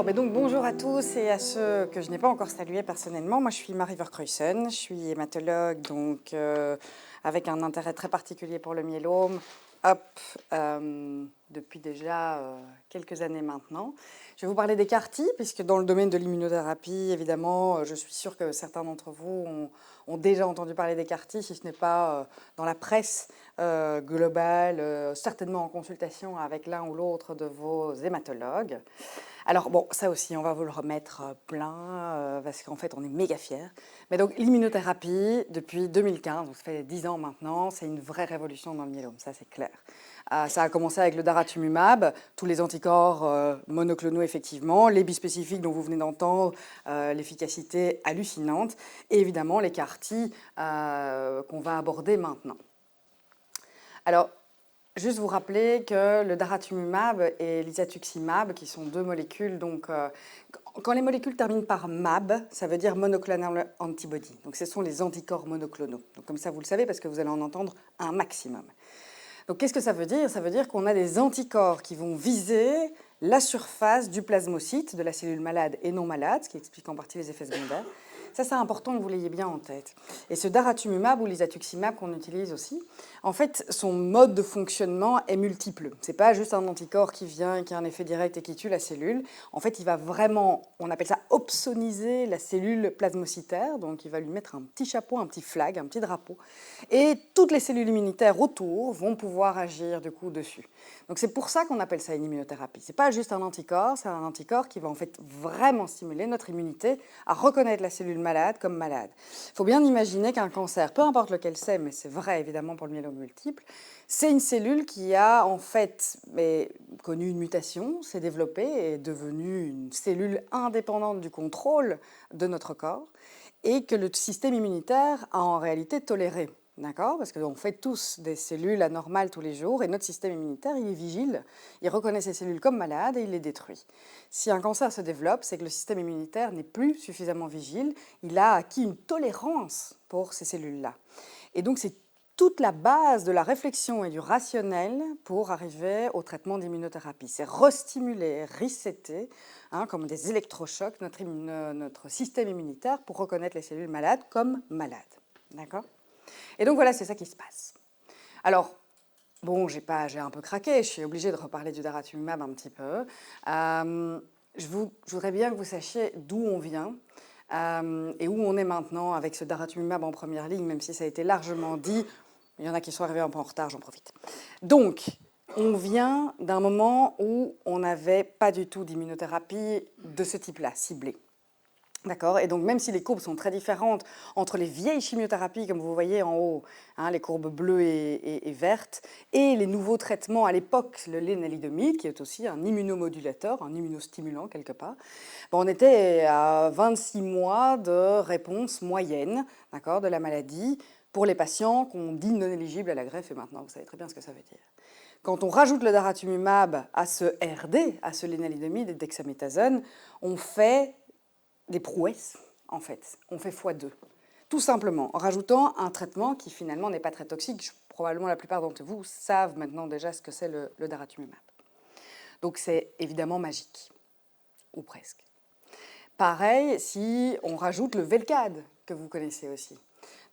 Alors, donc, bonjour à tous et à ceux que je n'ai pas encore salués personnellement. Moi, je suis Marie Verkruysen, je suis hématologue, donc avec un intérêt très particulier pour le myélome, depuis déjà quelques années maintenant. Je vais vous parler des CAR-T, puisque dans le domaine de l'immunothérapie, évidemment, je suis sûre que certains d'entre vous ont déjà entendu parler des CAR-T, si ce n'est pas dans la presse globale, certainement en consultation avec l'un ou l'autre de vos hématologues. Alors bon, ça aussi, on va vous le remettre plein, parce qu'en fait, on est méga fiers. Mais donc, l'immunothérapie, depuis 2015, donc ça fait 10 ans maintenant, c'est une vraie révolution dans le myélome, ça c'est clair. Ça a commencé avec le daratumumab, tous les anticorps monoclonaux effectivement, les bispécifiques dont vous venez d'entendre, l'efficacité hallucinante, et évidemment les CAR-T qu'on va aborder maintenant. Alors, juste vous rappeler que le daratumumab et l'isatuximab, qui sont deux molécules, donc quand les molécules terminent par mab, ça veut dire monoclonal antibody. Donc ce sont les anticorps monoclonaux. Donc comme ça, vous le savez parce que vous allez en entendre un maximum. Donc qu'est-ce que ça veut dire? Ça veut dire qu'on a des anticorps qui vont viser la surface du plasmocyte, de la cellule malade et non malade, ce qui explique en partie les effets secondaires. Ça, c'est important que vous l'ayez bien en tête. Et ce daratumumab ou l'isatuximab qu'on utilise aussi, en fait, son mode de fonctionnement est multiple. Ce n'est pas juste un anticorps qui vient, qui a un effet direct et qui tue la cellule. En fait, il va vraiment, on appelle ça opsoniser la cellule plasmocytaire. Donc, il va lui mettre un petit chapeau, un petit flag, un petit drapeau. Et toutes les cellules immunitaires autour vont pouvoir agir du coup dessus. Donc, c'est pour ça qu'on appelle ça une immunothérapie. Ce n'est pas juste un anticorps, c'est un anticorps qui va en fait vraiment stimuler notre immunité à reconnaître la cellule malade comme malade. Il faut bien imaginer qu'un cancer, peu importe lequel c'est, mais c'est vrai évidemment pour le myélome multiple, c'est une cellule qui a en fait connu une mutation, s'est développée et est devenue une cellule indépendante du contrôle de notre corps et que le système immunitaire a en réalité toléré. D'accord? Parce qu'on fait tous des cellules anormales tous les jours et notre système immunitaire, il est vigile, il reconnaît ces cellules comme malades et il les détruit. Si un cancer se développe, c'est que le système immunitaire n'est plus suffisamment vigile, il a acquis une tolérance pour ces cellules-là. Et donc c'est toute la base de la réflexion et du rationnel pour arriver au traitement d'immunothérapie. C'est restimuler, resetter, comme des électrochocs, notre système immunitaire pour reconnaître les cellules malades comme malades. D'accord ? Et donc voilà, c'est ça qui se passe. Alors, bon, j'ai un peu craqué, je suis obligée de reparler du daratumumab un petit peu. Je voudrais bien que vous sachiez d'où on vient et où on est maintenant avec ce daratumumab en première ligne, même si ça a été largement dit. Il y en a qui sont arrivés un peu en retard, j'en profite. Donc, on vient d'un moment où on n'avait pas du tout d'immunothérapie de ce type-là, ciblée. D'accord? Et donc, même si les courbes sont très différentes entre les vieilles chimiothérapies, comme vous voyez en haut, les courbes bleues et vertes, et les nouveaux traitements à l'époque, le lénaludomide, qui est aussi un immunomodulateur, un immunostimulant quelque part, on était à 26 mois de réponse moyenne, d'accord, de la maladie pour les patients qu'on dit non éligibles à la greffe, et maintenant, vous savez très bien ce que ça veut dire. Quand on rajoute le daratumumab à ce RD, à ce lénaludomide et dexaméthasone, on fait des prouesses, en fait. On fait x2. Tout simplement, en rajoutant un traitement qui finalement n'est pas très toxique. Probablement la plupart d'entre vous savent maintenant déjà ce que c'est le daratumumab. Donc c'est évidemment magique, ou presque. Pareil si on rajoute le Velcade, que vous connaissez aussi.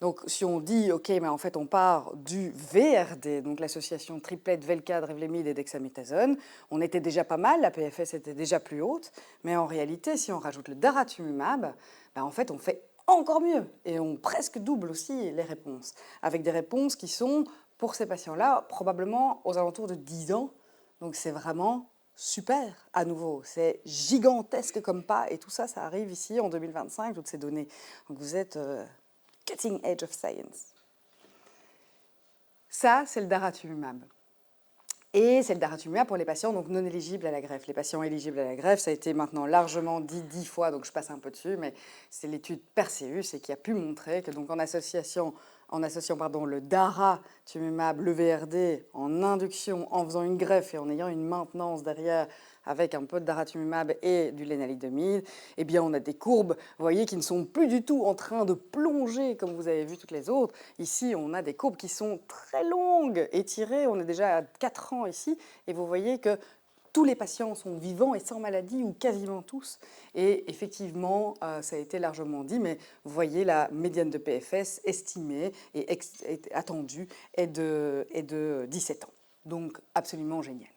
Donc si on dit, ok, mais en fait on part du VRD, donc l'association triplette Velcade, Revlimid et dexaméthasone, on était déjà pas mal, la PFS était déjà plus haute, mais en réalité, si on rajoute le daratumumab, en fait on fait encore mieux, et on presque double aussi les réponses, avec des réponses qui sont, pour ces patients-là, probablement aux alentours de 10 ans, donc c'est vraiment super, à nouveau, c'est gigantesque comme pas, et tout ça, ça arrive ici en 2025, toutes ces données. Donc vous êtes cutting edge of science. Ça, c'est le daratumumab. Et c'est le daratumumab pour les patients donc non éligibles à la greffe. Les patients éligibles à la greffe, ça a été maintenant largement dit 10 fois, donc je passe un peu dessus, mais c'est l'étude Perseus et qui a pu montrer que donc en associant le daratumumab, le VRD, en induction, en faisant une greffe et en ayant une maintenance derrière avec un peu de daratumumab et du lénaludomide, eh bien on a des courbes, vous voyez, qui ne sont plus du tout en train de plonger comme vous avez vu toutes les autres. Ici, on a des courbes qui sont très longues, étirées, on est déjà à 4 ans ici, et vous voyez que tous les patients sont vivants et sans maladie, ou quasiment tous. Et effectivement, ça a été largement dit, mais vous voyez, la médiane de PFS estimée et attendue est de 17 ans. Donc, absolument génial.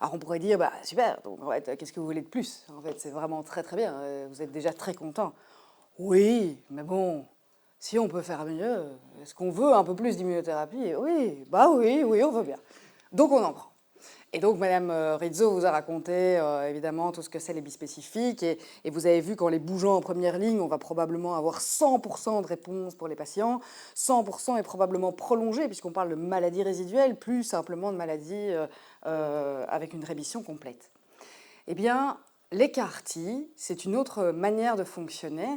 Alors, on pourrait dire, bah, super, donc en fait, qu'est-ce que vous voulez de plus? En fait, c'est vraiment très très bien, vous êtes déjà très content. Oui, mais bon, si on peut faire mieux, est-ce qu'on veut un peu plus d'immunothérapie? Oui, bah oui, oui, on veut bien. Donc, on en prend. Et donc, Madame Rizzo vous a raconté évidemment tout ce que c'est les bispécifiques. Et vous avez vu qu'en les bougeant en première ligne, on va probablement avoir 100% de réponse pour les patients. 100% est probablement prolongé, puisqu'on parle de maladie résiduelle, plus simplement de maladie avec une rémission complète. Eh bien, les CAR-T, c'est une autre manière de fonctionner.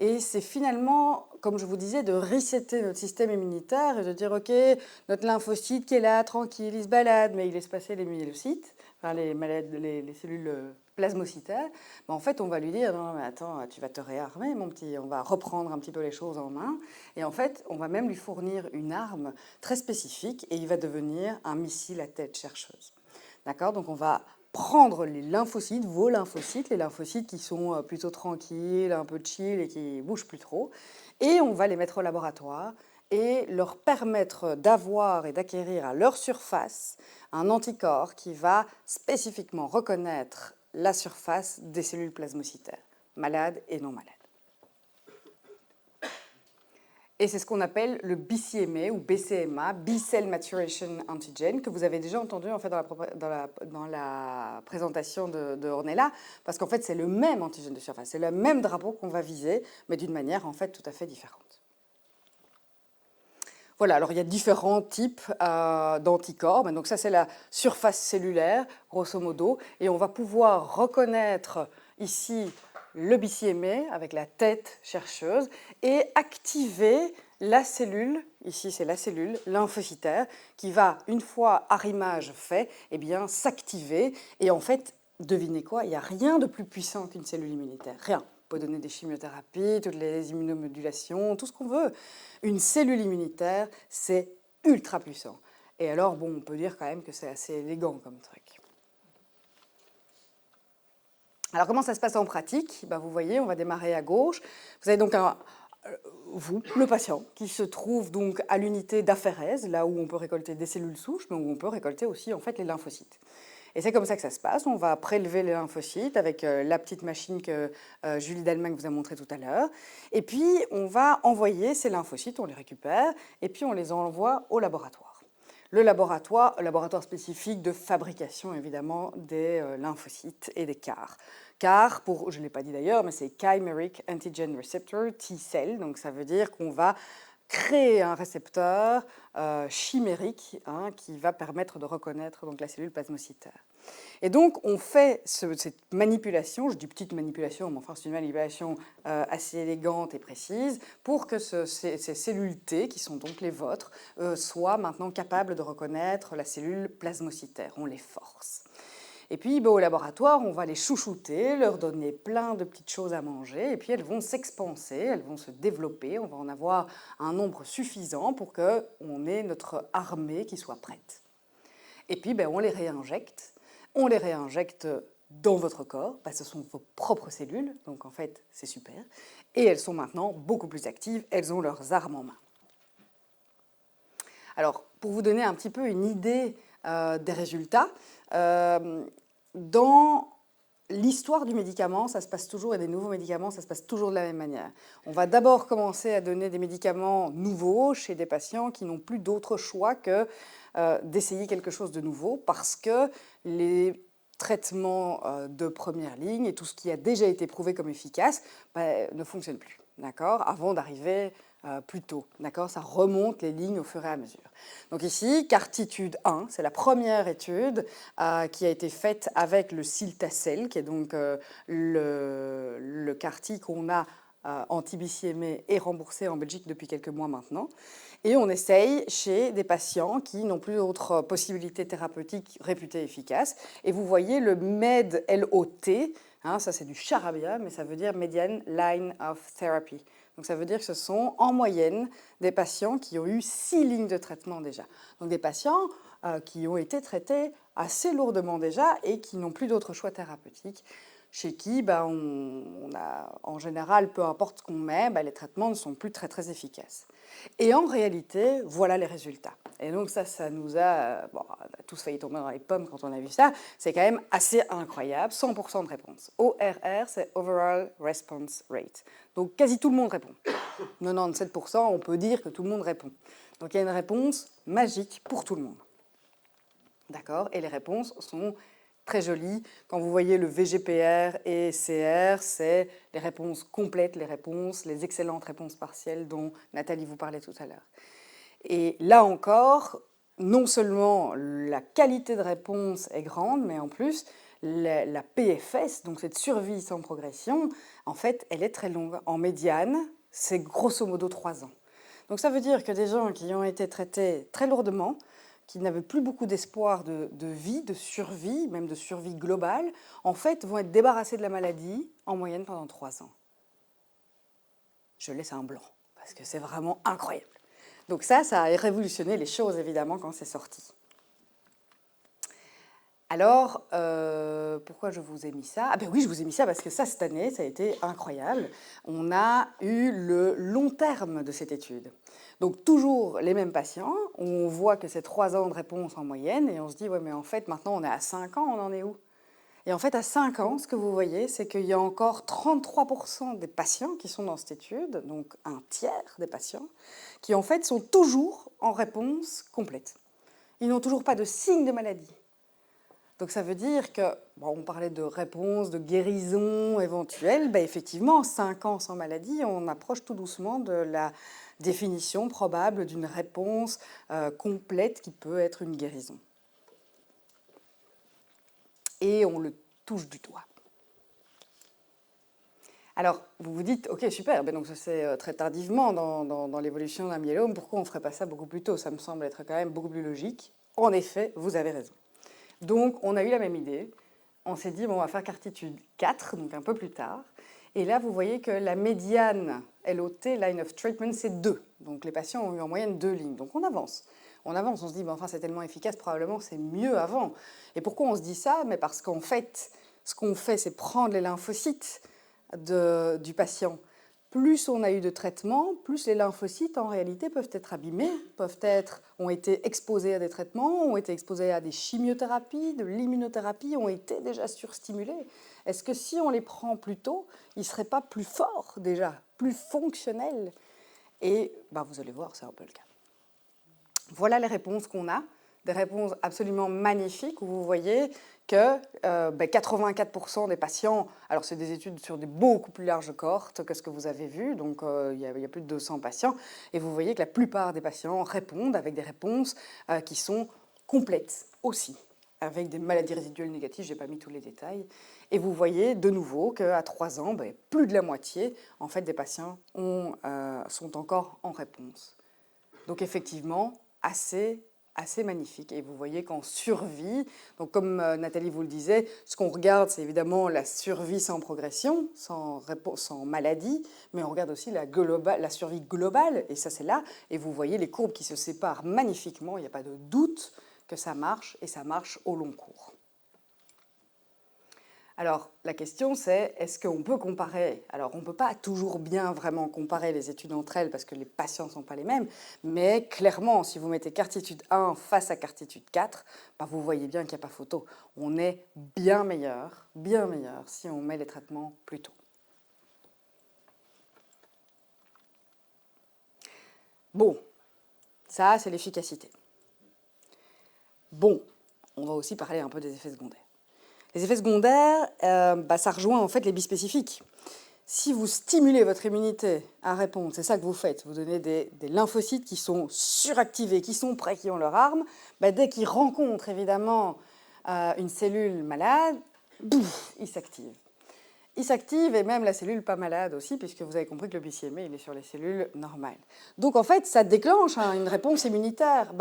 Et c'est finalement, comme je vous disais, de resetter notre système immunitaire et de dire, OK, notre lymphocyte qui est là, tranquille, il se balade, mais il laisse passer les myélocytes, enfin les cellules plasmocytaires. Ben, en fait, on va lui dire, non, mais attends, tu vas te réarmer, mon petit, on va reprendre un petit peu les choses en main. Et en fait, on va même lui fournir une arme très spécifique et il va devenir un missile à tête chercheuse. D'accord? Donc, on va prendre les lymphocytes, vos lymphocytes, les lymphocytes qui sont plutôt tranquilles, un peu chill et qui ne bougent plus trop, et on va les mettre au laboratoire et leur permettre d'avoir et d'acquérir à leur surface un anticorps qui va spécifiquement reconnaître la surface des cellules plasmocytaires, malades et non malades. Et c'est ce qu'on appelle le BCMA ou BCMA, B-Cell Maturation Antigen, que vous avez déjà entendu en fait dans la présentation de Ornella, parce qu'en fait c'est le même antigène de surface, c'est le même drapeau qu'on va viser, mais d'une manière en fait tout à fait différente. Voilà, alors il y a différents types d'anticorps. Donc ça, c'est la surface cellulaire, grosso modo. Et on va pouvoir reconnaître ici le BCMA avec la tête chercheuse et activer la cellule, ici c'est la cellule lymphocytaire, qui va, une fois arrimage fait, eh bien, s'activer. Et en fait, devinez quoi, il n'y a rien de plus puissant qu'une cellule immunitaire, rien. On peut donner des chimiothérapies, toutes les immunomodulations, tout ce qu'on veut. Une cellule immunitaire, c'est ultra puissant. Et alors, bon, on peut dire quand même que c'est assez élégant comme truc. Alors, comment ça se passe en pratique? Vous voyez, on va démarrer à gauche. Vous avez donc vous, le patient, qui se trouve donc à l'unité d'aphérèse, là où on peut récolter des cellules souches, mais où on peut récolter aussi en fait les lymphocytes. Et c'est comme ça que ça se passe. On va prélever les lymphocytes avec la petite machine que Julie Dalmagne vous a montrée tout à l'heure. Et puis, on va envoyer ces lymphocytes, on les récupère, et puis on les envoie au laboratoire. Le laboratoire spécifique de fabrication, évidemment, des lymphocytes et des CAR. CAR, je ne l'ai pas dit d'ailleurs, mais c'est Chimeric Antigen Receptor, T-cell, donc ça veut dire qu'on va créer un récepteur chimérique qui va permettre de reconnaître donc, la cellule plasmocytaire. Et donc, on fait cette manipulation, je dis petite manipulation, mais enfin c'est une manipulation assez élégante et précise, pour que ces cellules T, qui sont donc les vôtres, soient maintenant capables de reconnaître la cellule plasmocytaire. On les force. Et puis, au laboratoire, on va les chouchouter, leur donner plein de petites choses à manger, et puis elles vont s'expanser, elles vont se développer, on va en avoir un nombre suffisant pour qu'on ait notre armée qui soit prête. Et puis, on les réinjecte. On les réinjecte dans votre corps, ce sont vos propres cellules, donc en fait, c'est super. Et elles sont maintenant beaucoup plus actives, elles ont leurs armes en main. Alors, pour vous donner un petit peu une idée des résultats, dans l'histoire du médicament, ça se passe toujours, et des nouveaux médicaments, ça se passe toujours de la même manière. On va d'abord commencer à donner des médicaments nouveaux chez des patients qui n'ont plus d'autre choix que d'essayer quelque chose de nouveau, parce que les traitements de première ligne et tout ce qui a déjà été prouvé comme efficace ne fonctionne plus, d'accord, avant d'arriver plus tôt, d'accord, ça remonte les lignes au fur et à mesure. Donc ici, CARTITUDE 1, c'est la première étude qui a été faite avec le Cilta-cel, qui est donc le CAR-T qu'on a anti-BCMA et remboursé en Belgique depuis quelques mois maintenant. Et on essaye chez des patients qui n'ont plus d'autres possibilités thérapeutiques réputées efficaces. Et vous voyez le MED-LOT, ça c'est du charabia, mais ça veut dire Median Line of Therapy. Donc ça veut dire que ce sont en moyenne des patients qui ont eu 6 lignes de traitement déjà. Donc des patients qui ont été traités assez lourdement déjà et qui n'ont plus d'autre choix thérapeutique, chez qui on a, en général, peu importe ce qu'on met, les traitements ne sont plus très très efficaces. Et en réalité, voilà les résultats. Et donc ça nous a, on a tous failli tomber dans les pommes quand on a vu ça. C'est quand même assez incroyable, 100% de réponse. ORR, c'est Overall Response Rate. Donc quasi tout le monde répond. 97%, on peut dire que tout le monde répond. Donc il y a une réponse magique pour tout le monde. D'accord? Et les réponses sont très jolies. Quand vous voyez le VGPR et CR, c'est les réponses complètes, les excellentes réponses partielles dont Nathalie vous parlait tout à l'heure. Et là encore, non seulement la qualité de réponse est grande, mais en plus, la PFS, donc cette survie sans progression, en fait, elle est très longue. En médiane, c'est grosso modo 3 ans. Donc ça veut dire que des gens qui ont été traités très lourdement, qui n'avaient plus beaucoup d'espoir de vie, de survie, même de survie globale, en fait, vont être débarrassés de la maladie en moyenne pendant 3 ans. Je laisse un blanc, parce que c'est vraiment incroyable. Donc ça a révolutionné les choses, évidemment, quand c'est sorti. Alors, pourquoi je vous ai mis ça? Ah ben oui, je vous ai mis ça parce que ça, cette année, ça a été incroyable. On a eu le long terme de cette étude. Donc, toujours les mêmes patients, on voit que c'est 3 ans de réponse en moyenne, et on se dit, ouais, mais en fait, maintenant, on est à 5 ans, on en est où? Et en fait, à 5 ans, ce que vous voyez, c'est qu'il y a encore 33% des patients qui sont dans cette étude, donc un tiers des patients, qui en fait sont toujours en réponse complète. Ils n'ont toujours pas de signe de maladie. Donc ça veut dire que, on parlait de réponse, de guérison éventuelle, effectivement, 5 ans sans maladie, on approche tout doucement de la définition probable d'une réponse complète qui peut être une guérison. Et on le touche du doigt. Alors, vous vous dites, ok, super, donc ça c'est très tardivement dans l'évolution d'un myélome, pourquoi on ne ferait pas ça beaucoup plus tôt? Ça me semble être quand même beaucoup plus logique. En effet, vous avez raison. Donc, on a eu la même idée. On s'est dit, on va faire Cartitude 4, donc un peu plus tard. Et là, vous voyez que la médiane LOT, line of treatment, c'est 2. Donc, les patients ont eu en moyenne 2 lignes. Donc, on avance. On avance, on se dit, enfin, c'est tellement efficace, probablement c'est mieux avant. Et pourquoi on se dit ça? Mais parce qu'en fait, ce qu'on fait, c'est prendre les lymphocytes du patient. Plus on a eu de traitements, plus les lymphocytes, en réalité, peuvent être abîmés, ont été exposés à des traitements, ont été exposés à des chimiothérapies, de l'immunothérapie, ont été déjà surstimulés. Est-ce que si on les prend plus tôt, ils ne seraient pas plus forts déjà, plus fonctionnels? Et vous allez voir, c'est un peu le cas. Voilà les réponses qu'on a, des réponses absolument magnifiques où vous voyez que 84% des patients, alors c'est des études sur des beaucoup plus larges cohortes que ce que vous avez vu, donc il y a plus de 200 patients, et vous voyez que la plupart des patients répondent avec des réponses qui sont complètes aussi, avec des maladies résiduelles négatives, je n'ai pas mis tous les détails, et vous voyez de nouveau qu'à 3 ans, plus de la moitié en fait, des patients sont encore en réponse. Donc effectivement, assez magnifique. Et vous voyez qu'en survie, donc comme Nathalie vous le disait, ce qu'on regarde, c'est évidemment la survie sans progression, sans maladie, mais on regarde aussi la survie globale, et ça c'est là, et vous voyez les courbes qui se séparent magnifiquement, il n'y a pas de doute que ça marche, et ça marche au long cours. Alors, la question c'est, est-ce qu'on peut comparer? Alors, on ne peut pas toujours bien vraiment comparer les études entre elles parce que les patients ne sont pas les mêmes, mais clairement, si vous mettez Cartitude 1 face à Cartitude 4, vous voyez bien qu'il n'y a pas photo. On est bien meilleur si on met les traitements plus tôt. Bon, ça c'est l'efficacité. Bon, on va aussi parler un peu des effets secondaires. Les effets secondaires, ça rejoint en fait les bispécifiques. Si vous stimulez votre immunité à répondre, c'est ça que vous faites, vous donnez des lymphocytes qui sont suractivés, qui sont prêts, qui ont leur arme, dès qu'ils rencontrent évidemment une cellule malade, bouf, ils s'activent. Ils s'activent et même la cellule pas malade aussi, puisque vous avez compris que le BCMA, il est sur les cellules normales. Donc en fait, ça déclenche une réponse immunitaire.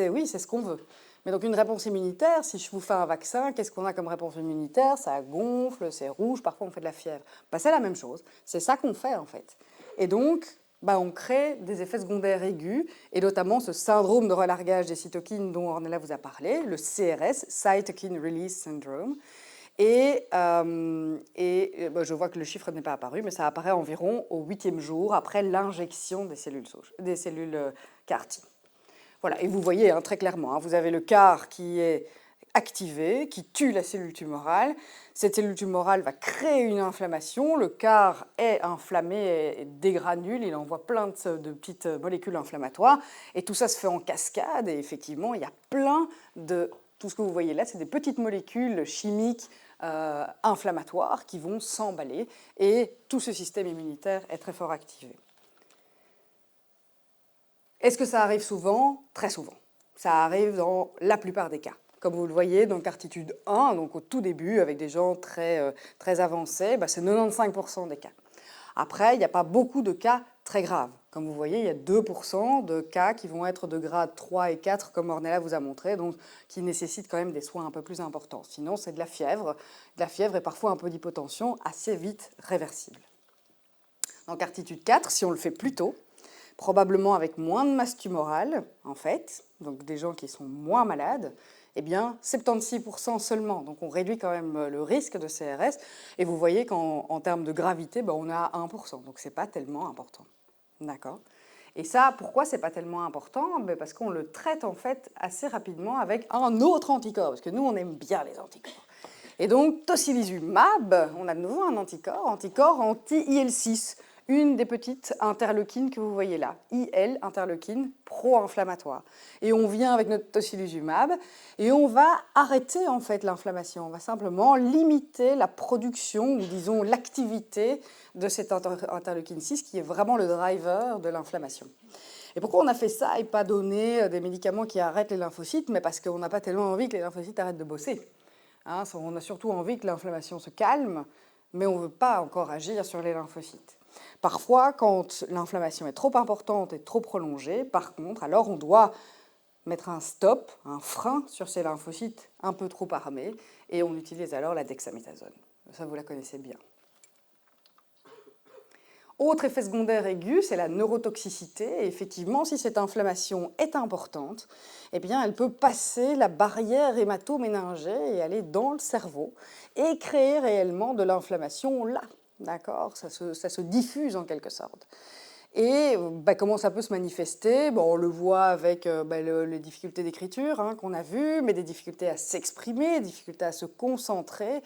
Oui, c'est ce qu'on veut. Mais donc une réponse immunitaire, si je vous fais un vaccin, qu'est-ce qu'on a comme réponse immunitaire? Ça gonfle, c'est rouge, parfois on fait de la fièvre. C'est la même chose, c'est ça qu'on fait en fait. Et donc, on crée des effets secondaires aigus, et notamment ce syndrome de relargage des cytokines dont Ornella vous a parlé, le CRS, Cytokine Release Syndrome. Et je vois que le chiffre n'est pas apparu, mais ça apparaît environ au 8e jour après l'injection des cellules CAR-T. Voilà, et vous voyez très clairement, vous avez le CAR qui est activé, qui tue la cellule tumorale. Cette cellule tumorale va créer une inflammation. Le CAR est inflammé et dégranule, il envoie plein de petites molécules inflammatoires. Et tout ça se fait en cascade. Et effectivement, il y a plein de... Tout ce que vous voyez là, c'est des petites molécules chimiques inflammatoires qui vont s'emballer. Et tout ce système immunitaire est très fort activé. Est-ce que ça arrive souvent? Très souvent. Ça arrive dans la plupart des cas. Comme vous le voyez, dans Cartitude 1, donc au tout début, avec des gens très avancés, c'est 95% des cas. Après, il n'y a pas beaucoup de cas très graves. Comme vous voyez, il y a 2% de cas qui vont être de grade 3 et 4, comme Ornella vous a montré, donc qui nécessitent quand même des soins un peu plus importants. Sinon, c'est de la fièvre et parfois un peu d'hypotension, assez vite réversible. Dans Cartitude 4, si on le fait plus tôt, probablement avec moins de masse tumorale, en fait, donc des gens qui sont moins malades, eh bien 76% seulement. Donc on réduit quand même le risque de CRS. Et vous voyez qu'en termes de gravité, on est à 1%. Donc ce n'est pas tellement important. D'accord. Et ça, pourquoi ce n'est pas tellement important? Parce qu'on le traite en fait assez rapidement avec un autre anticorps. Parce que nous, on aime bien les anticorps. Et donc, tocilizumab, on a de nouveau un anticorps anti-IL-6, une des petites interleukines que vous voyez là, IL, interleukine pro-inflammatoire. Et on vient avec notre tocilizumab et on va arrêter en fait l'inflammation. On va simplement limiter la production, ou disons l'activité de cette interleukine 6 qui est vraiment le driver de l'inflammation. Et pourquoi on a fait ça et pas donné des médicaments qui arrêtent les lymphocytes? Mais parce qu'on n'a pas tellement envie que les lymphocytes arrêtent de bosser. On a surtout envie que l'inflammation se calme, mais on ne veut pas encore agir sur les lymphocytes. Parfois, quand l'inflammation est trop importante et trop prolongée, par contre, alors on doit mettre un stop, un frein sur ces lymphocytes un peu trop armés, et on utilise alors la dexaméthasone. Ça, vous la connaissez bien. Autre effet secondaire aigu, c'est la neurotoxicité. Et effectivement, si cette inflammation est importante, eh bien, elle peut passer la barrière hémato-méningée et aller dans le cerveau et créer réellement de l'inflammation là. D'accord, ça se diffuse en quelque sorte. Et comment ça peut se manifester? On le voit avec les difficultés d'écriture qu'on a vues, mais des difficultés à s'exprimer, des difficultés à se concentrer,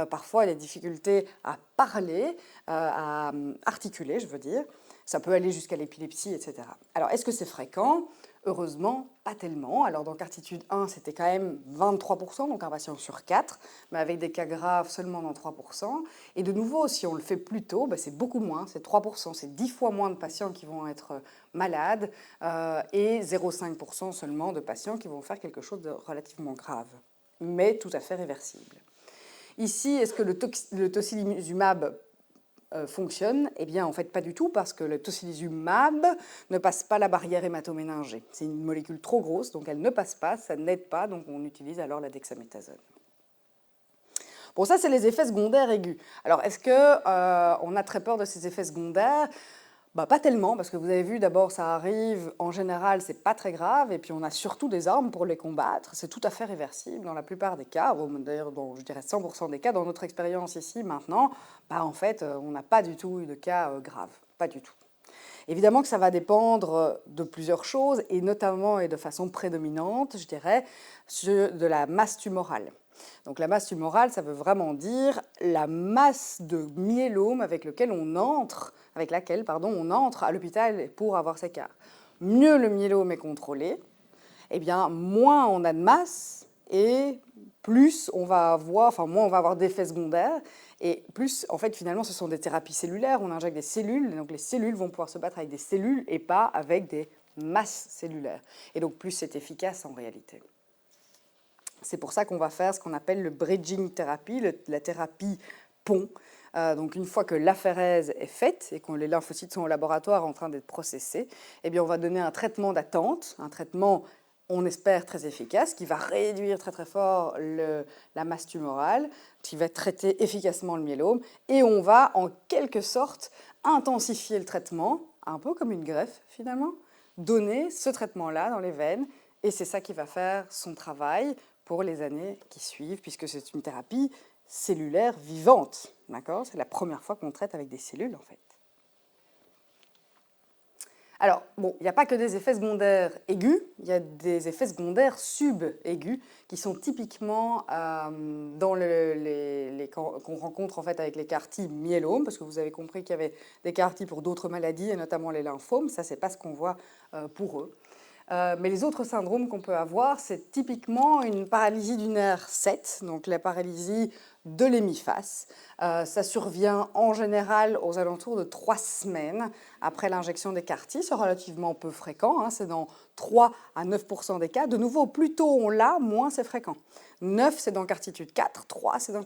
parfois des difficultés à parler, à articuler, je veux dire. Ça peut aller jusqu'à l'épilepsie, etc. Alors, est-ce que c'est fréquent? Heureusement, pas tellement. Alors, dans Cartitude 1, c'était quand même 23%, donc un patient sur 4, mais avec des cas graves seulement dans 3%. Et de nouveau, si on le fait plus tôt, c'est beaucoup moins, c'est 3%, c'est 10 fois moins de patients qui vont être malades et 0,5% seulement de patients qui vont faire quelque chose de relativement grave, mais tout à fait réversible. Ici, est-ce que le tocilizumab fonctionne? Eh bien, en fait, pas du tout, parce que le tocilizumab ne passe pas la barrière hémato-méningée. C'est une molécule trop grosse, donc elle ne passe pas, ça n'aide pas, donc on utilise alors la dexaméthasone. Bon, ça, c'est les effets secondaires aigus. Alors, est-ce qu'on a très peur de ces effets secondaires? Pas tellement, parce que vous avez vu, d'abord, ça arrive, en général, c'est pas très grave, et puis on a surtout des armes pour les combattre. C'est tout à fait réversible dans la plupart des cas, d'ailleurs, dans, je dirais, 100% des cas. Dans notre expérience ici, maintenant, en fait, on n'a pas du tout eu de cas graves, pas du tout. Évidemment que ça va dépendre de plusieurs choses, et notamment, et de façon prédominante, je dirais, de la masse tumorale. Donc la masse tumorale, ça veut vraiment dire la masse de myélome avec laquelle on entre à l'hôpital pour avoir ces cas. Mieux le myélome est contrôlé, eh bien moins on a de masse et plus on va avoir, moins on va avoir d'effets secondaires, et plus, en fait, finalement, ce sont des thérapies cellulaires, on injecte des cellules, donc les cellules vont pouvoir se battre avec des cellules et pas avec des masses cellulaires. Et donc plus c'est efficace en réalité. C'est pour ça qu'on va faire ce qu'on appelle le bridging therapy, la thérapie pont. Donc une fois que l'aphérèse est faite et que les lymphocytes sont au laboratoire en train d'être processés, eh bien on va donner un traitement d'attente, un traitement, on espère, très efficace, qui va réduire très très fort la masse tumorale, qui va traiter efficacement le myélome, et on va en quelque sorte intensifier le traitement, un peu comme une greffe finalement, donner ce traitement-là dans les veines, et c'est ça qui va faire son travail pour les années qui suivent, puisque c'est une thérapie cellulaire vivante, d'accord? C'est la première fois qu'on traite avec des cellules, en fait. Alors, bon, il n'y a pas que des effets secondaires aigus, il y a des effets secondaires sub-aigus qui sont typiquement qu'on rencontre en fait avec les CAR-T myélome, parce que vous avez compris qu'il y avait des CAR-T pour d'autres maladies, et notamment les lymphomes, ça c'est pas ce qu'on voit pour eux. Mais les autres syndromes qu'on peut avoir, c'est typiquement une paralysie du nerf 7, donc la paralysie de l'hémiface. Ça survient en général aux alentours de 3 semaines après l'injection des CAR-T. C'est relativement peu fréquent, hein, c'est dans 3 à 9% des cas. De nouveau, plus tôt on l'a, moins c'est fréquent. 9, c'est dans Cartitude 4, 3, c'est dans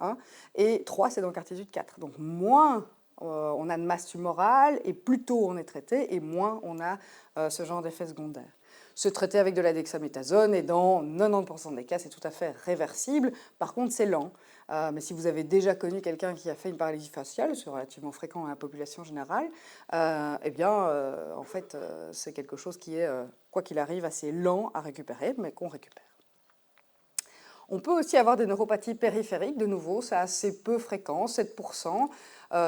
1, et 3, c'est dans Cartitude 4. Donc moins on a de masse tumorale, et plus tôt on est traité, et moins on a ce genre d'effets secondaires. Se traiter avec de la dexaméthasone, et dans 90% des cas, c'est tout à fait réversible. Par contre, c'est lent. Mais si vous avez déjà connu quelqu'un qui a fait une paralysie faciale, c'est relativement fréquent dans la population générale, eh bien, en fait, c'est quelque chose qui est, quoi qu'il arrive, assez lent à récupérer, mais qu'on récupère. On peut aussi avoir des neuropathies périphériques, de nouveau, c'est assez peu fréquent, 7%.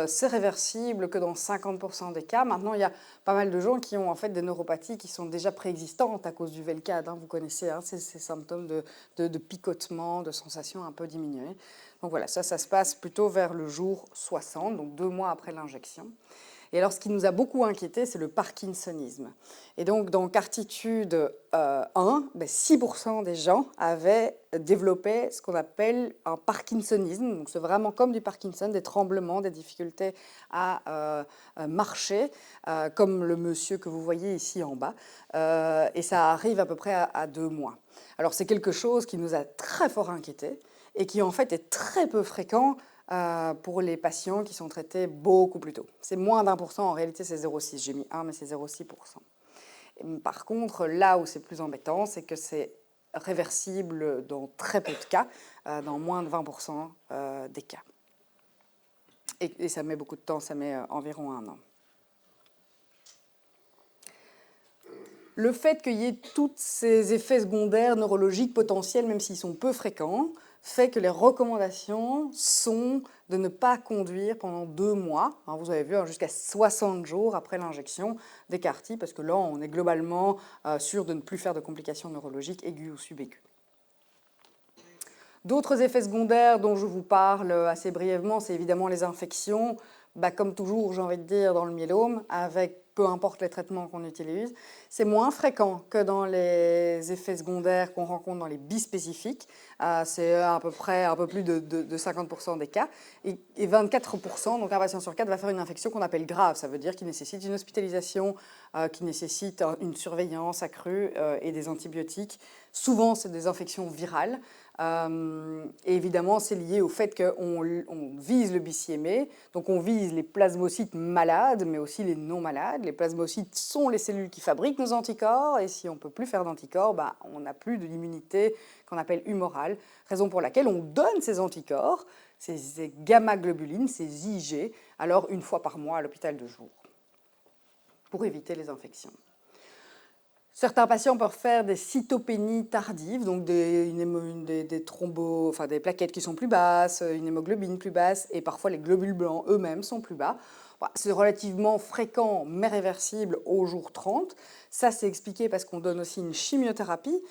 C'est réversible que dans 50% des cas. Maintenant, il y a pas mal de gens qui ont en fait des neuropathies qui sont déjà préexistantes à cause du Velcade. Hein, vous connaissez ces symptômes de picotement, de sensations un peu diminuées. Donc voilà, ça se passe plutôt vers le jour 60, donc 2 mois après l'injection. Et alors, ce qui nous a beaucoup inquiété, c'est le parkinsonisme. Et donc, dans Cartitude 1, 6% des gens avaient développé ce qu'on appelle un parkinsonisme. Donc, c'est vraiment comme du Parkinson, des tremblements, des difficultés à marcher, comme le monsieur que vous voyez ici en bas. Et ça arrive à peu près à 2 mois. Alors, c'est quelque chose qui nous a très fort inquiétés et qui, en fait, est très peu fréquent pour les patients qui sont traités beaucoup plus tôt. C'est moins d'1%, en réalité c'est 0,6, j'ai mis 1 mais c'est 0,6%. Par contre, là où c'est plus embêtant, c'est que c'est réversible dans très peu de cas, dans moins de 20% des cas. Et ça met beaucoup de temps, ça met environ 1 an. Le fait qu'il y ait tous ces effets secondaires neurologiques potentiels, même s'ils sont peu fréquents, fait que les recommandations sont de ne pas conduire pendant 2 mois, hein, vous avez vu, jusqu'à 60 jours après l'injection des CAR-T, parce que là, on est globalement sûr de ne plus faire de complications neurologiques aiguës ou subaiguës. D'autres effets secondaires dont je vous parle assez brièvement, c'est évidemment les infections, comme toujours, j'ai envie de dire, dans le myélome, avec peu importe les traitements qu'on utilise. C'est moins fréquent que dans les effets secondaires qu'on rencontre dans les bispécifiques. C'est à peu près un peu plus de 50% des cas. Et 24%, donc un patient sur 4, va faire une infection qu'on appelle grave. Ça veut dire qu'il nécessite une hospitalisation, qui nécessite une surveillance accrue et des antibiotiques. Souvent, c'est des infections virales. Et évidemment, c'est lié au fait qu'on vise le BCMA, donc on vise les plasmocytes malades, mais aussi les non malades. Les plasmocytes sont les cellules qui fabriquent nos anticorps, et si on ne peut plus faire d'anticorps, on n'a plus de l'immunité qu'on appelle humorale, raison pour laquelle on donne ces anticorps, ces gamma-globulines, ces IG, alors 1 fois par mois à l'hôpital de jour, pour éviter les infections. Certains patients peuvent faire des cytopénies tardives, donc des plaquettes qui sont plus basses, une hémoglobine plus basse, et parfois les globules blancs eux-mêmes sont plus bas. C'est relativement fréquent, mais réversible au jour 30. Ça, c'est expliqué parce qu'on donne aussi une chimiothérapie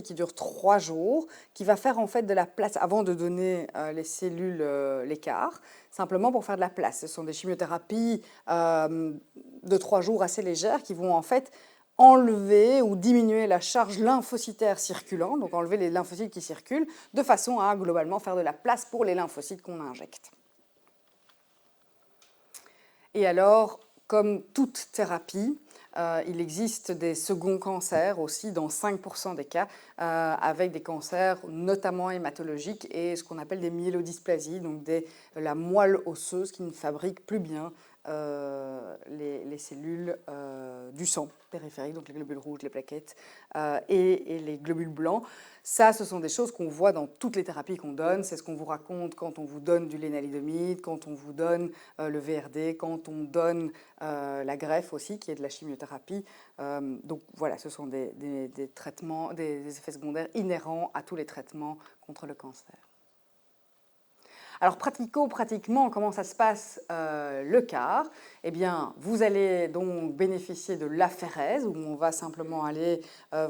qui dure 3 jours, qui va faire en fait de la place, avant de donner les cellules, les CAR, simplement pour faire de la place. Ce sont des chimiothérapies de 3 jours assez légères qui vont en fait enlever ou diminuer la charge lymphocytaire circulant, donc enlever les lymphocytes qui circulent, de façon à globalement faire de la place pour les lymphocytes qu'on injecte. Et alors, comme toute thérapie, il existe des seconds cancers aussi dans 5% des cas, avec des cancers notamment hématologiques et ce qu'on appelle des myélodysplasies, donc la moelle osseuse qui ne fabrique plus bien les cellules du sang périphérique, donc les globules rouges, les plaquettes et les globules blancs. Ça, ce sont des choses qu'on voit dans toutes les thérapies qu'on donne. C'est ce qu'on vous raconte quand on vous donne du lénalidomide, quand on vous donne le VRD, quand on donne la greffe aussi, qui est de la chimiothérapie. Donc voilà, ce sont des traitements, des effets secondaires inhérents à tous les traitements contre le cancer. Alors pratiquement, comment ça se passe le CAR? Eh bien, vous allez donc bénéficier de l'aphérèse, où on va simplement aller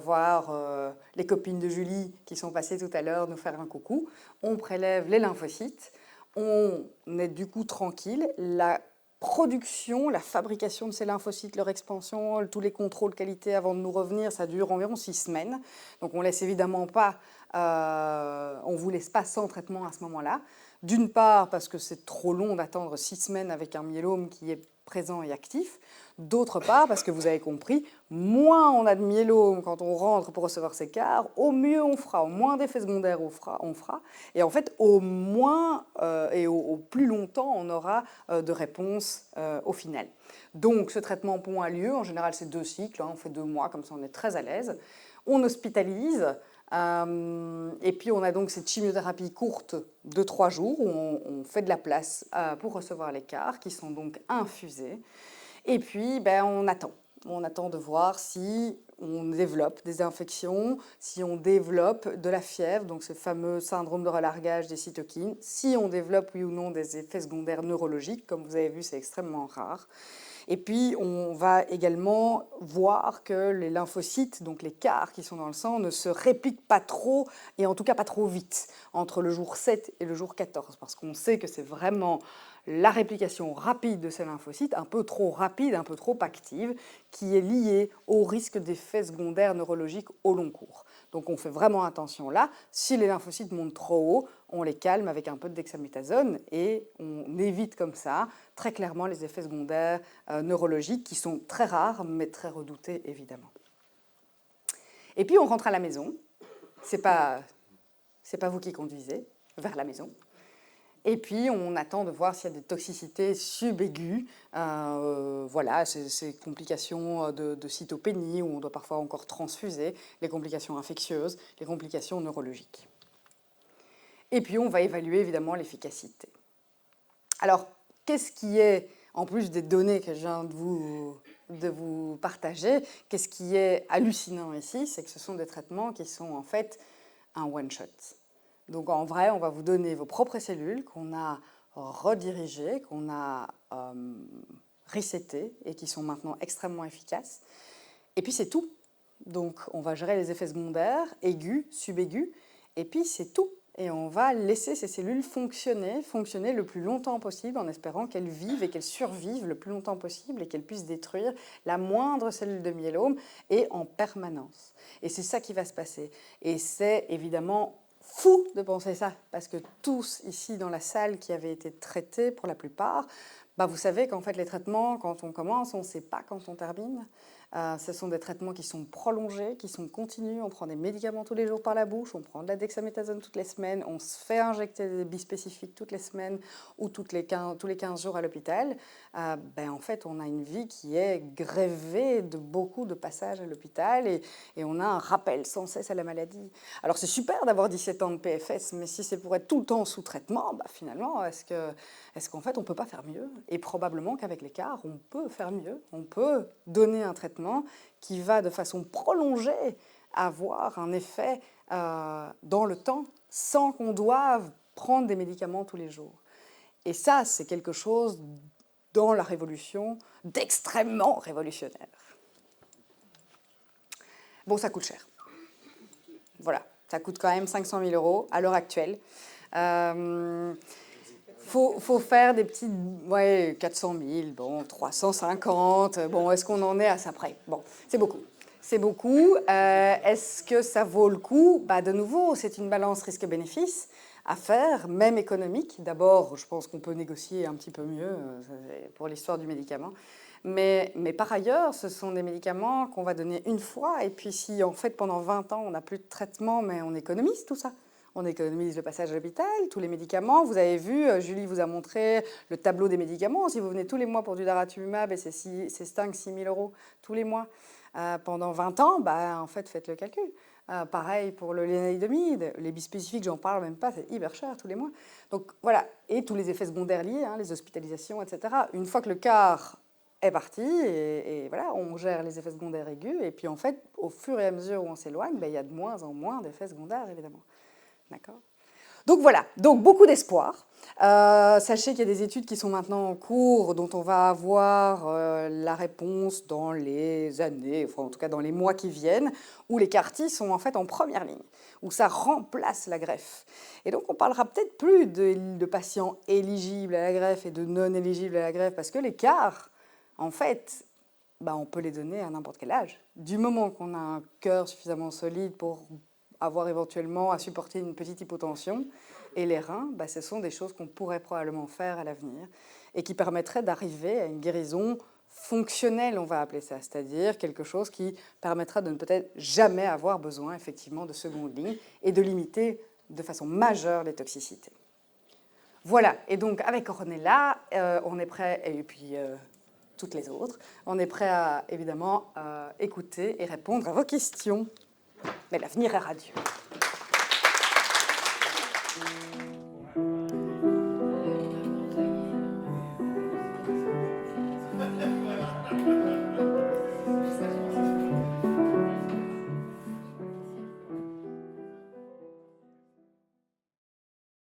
voir les copines de Julie qui sont passées tout à l'heure nous faire un coucou. On prélève les lymphocytes, on est du coup tranquille. La production, la fabrication de ces lymphocytes, leur expansion, tous les contrôles qualité avant de nous revenir, ça dure environ 6 semaines. Donc on laisse évidemment pas, on vous laisse pas sans traitement à ce moment-là. D'une part, parce que c'est trop long d'attendre 6 semaines avec un myélome qui est présent et actif. D'autre part, parce que vous avez compris, moins on a de myélome quand on rentre pour recevoir ces CAR, au mieux on fera, au moins d'effets secondaires on fera. Et en fait, au moins et au plus longtemps, on aura de réponse au final. Donc, ce traitement PON a lieu. En général, c'est 2 cycles. On fait 2 mois, comme ça on est très à l'aise. On hospitalise. Et puis on a donc cette chimiothérapie courte de 3 jours où on fait de la place pour recevoir les CAR qui sont donc infusés. Et puis on attend de voir si on développe des infections, si on développe de la fièvre, donc ce fameux syndrome de relargage des cytokines, si on développe oui ou non des effets secondaires neurologiques, comme vous avez vu c'est extrêmement rare. Et puis, on va également voir que les lymphocytes, donc les CAR qui sont dans le sang, ne se répliquent pas trop, et en tout cas pas trop vite, entre le jour 7 et le jour 14, parce qu'on sait que c'est vraiment la réplication rapide de ces lymphocytes, un peu trop rapide, un peu trop active, qui est liée au risque d'effets secondaires neurologiques au long cours. Donc on fait vraiment attention là. Si les lymphocytes montent trop haut, on les calme avec un peu de dexaméthasone et on évite comme ça très clairement les effets secondaires neurologiques qui sont très rares mais très redoutés évidemment. Et puis on rentre à la maison. C'est pas vous qui conduisez vers la maison. Et puis, on attend de voir s'il y a des toxicités subaiguës. Voilà, ces complications de cytopénie, où on doit parfois encore transfuser, les complications infectieuses, les complications neurologiques. Et puis, on va évaluer évidemment l'efficacité. Alors, qu'est-ce qui est, en plus des données que je viens de vous partager, qu'est-ce qui est hallucinant ici, c'est que ce sont des traitements qui sont en fait un one-shot. Donc en vrai, on va vous donner vos propres cellules qu'on a redirigées, qu'on a resetées et qui sont maintenant extrêmement efficaces. Et puis c'est tout. Donc on va gérer les effets secondaires, aigus, subaigus, et puis c'est tout. Et on va laisser ces cellules fonctionner le plus longtemps possible en espérant qu'elles vivent et qu'elles survivent le plus longtemps possible et qu'elles puissent détruire la moindre cellule de myélome et en permanence. Et c'est ça qui va se passer. Et c'est évidemment fou de penser ça, parce que tous ici dans la salle qui avaient été traités, pour la plupart, vous savez qu'en fait les traitements, quand on commence, on ne sait pas quand on termine. Ce sont des traitements qui sont prolongés, qui sont continus. On prend des médicaments tous les jours par la bouche, on prend de la dexaméthasone toutes les semaines, on se fait injecter des bispécifiques toutes les semaines ou tous les 15 jours à l'hôpital. En fait, on a une vie qui est grevée de beaucoup de passages à l'hôpital et on a un rappel sans cesse à la maladie. Alors c'est super d'avoir 17 ans de PFS, mais si c'est pour être tout le temps sous traitement, finalement, est-ce qu'en fait on ne peut pas faire mieux? Et probablement qu'avec les CAR, on peut faire mieux. On peut donner un traitement qui va de façon prolongée avoir un effet dans le temps sans qu'on doive prendre des médicaments tous les jours. Et ça, c'est quelque chose dans la révolution d'extrêmement révolutionnaire. Bon, ça coûte cher. Voilà, ça coûte quand même 500 000 € à l'heure actuelle. Faut faire des petits, 400 000, 350, est-ce qu'on en est à ça près? Bon, c'est beaucoup. C'est beaucoup. Est-ce que ça vaut le coup? De nouveau, c'est une balance risque-bénéfice à faire, même économique. D'abord, je pense qu'on peut négocier un petit peu mieux pour l'histoire du médicament. Mais par ailleurs, ce sont des médicaments qu'on va donner une fois, et puis si en fait pendant 20 ans on n'a plus de traitement, mais on économise tout ça. on économise le passage à l'hôpital, tous les médicaments. Vous avez vu, Julie vous a montré le tableau des médicaments. Si vous venez tous les mois pour du daratumumab, et c'est 5-6 000 euros tous les mois pendant 20 ans, bah, en fait, faites le calcul. Pareil pour le lénaïdomide, les bispécifiques, j'en parle même pas, c'est hyper cher tous les mois. Donc voilà, et tous les effets secondaires liés, hein, les hospitalisations, etc. Une fois que le quart est parti, et voilà, on gère les effets secondaires aigus, et puis en fait, au fur et à mesure où on s'éloigne, ben, il y a de moins en moins d'effets secondaires, évidemment. D'accord ? Donc voilà, donc beaucoup d'espoir. Sachez qu'il y a des études qui sont maintenant en cours, dont on va avoir la réponse dans les années, enfin en tout cas dans les mois qui viennent, où les CAR-T sont en fait en première ligne, où ça remplace la greffe. Et donc on parlera peut-être plus de patients éligibles à la greffe et de non éligibles à la greffe, parce que les CAR, en fait, bah, on peut les donner à n'importe quel âge. Du moment qu'on a un cœur suffisamment solide pour avoir éventuellement à supporter une petite hypotension, et les reins, bah, ce sont des choses qu'on pourrait probablement faire à l'avenir et qui permettraient d'arriver à une guérison fonctionnelle, on va appeler ça, c'est-à-dire quelque chose qui permettra de ne peut-être jamais avoir besoin effectivement de seconde ligne et de limiter de façon majeure les toxicités. Voilà, et donc avec Ornella, on est prêt, et puis toutes les autres, on est prêt à évidemment écouter et répondre à vos questions. Mais l'avenir est radieux.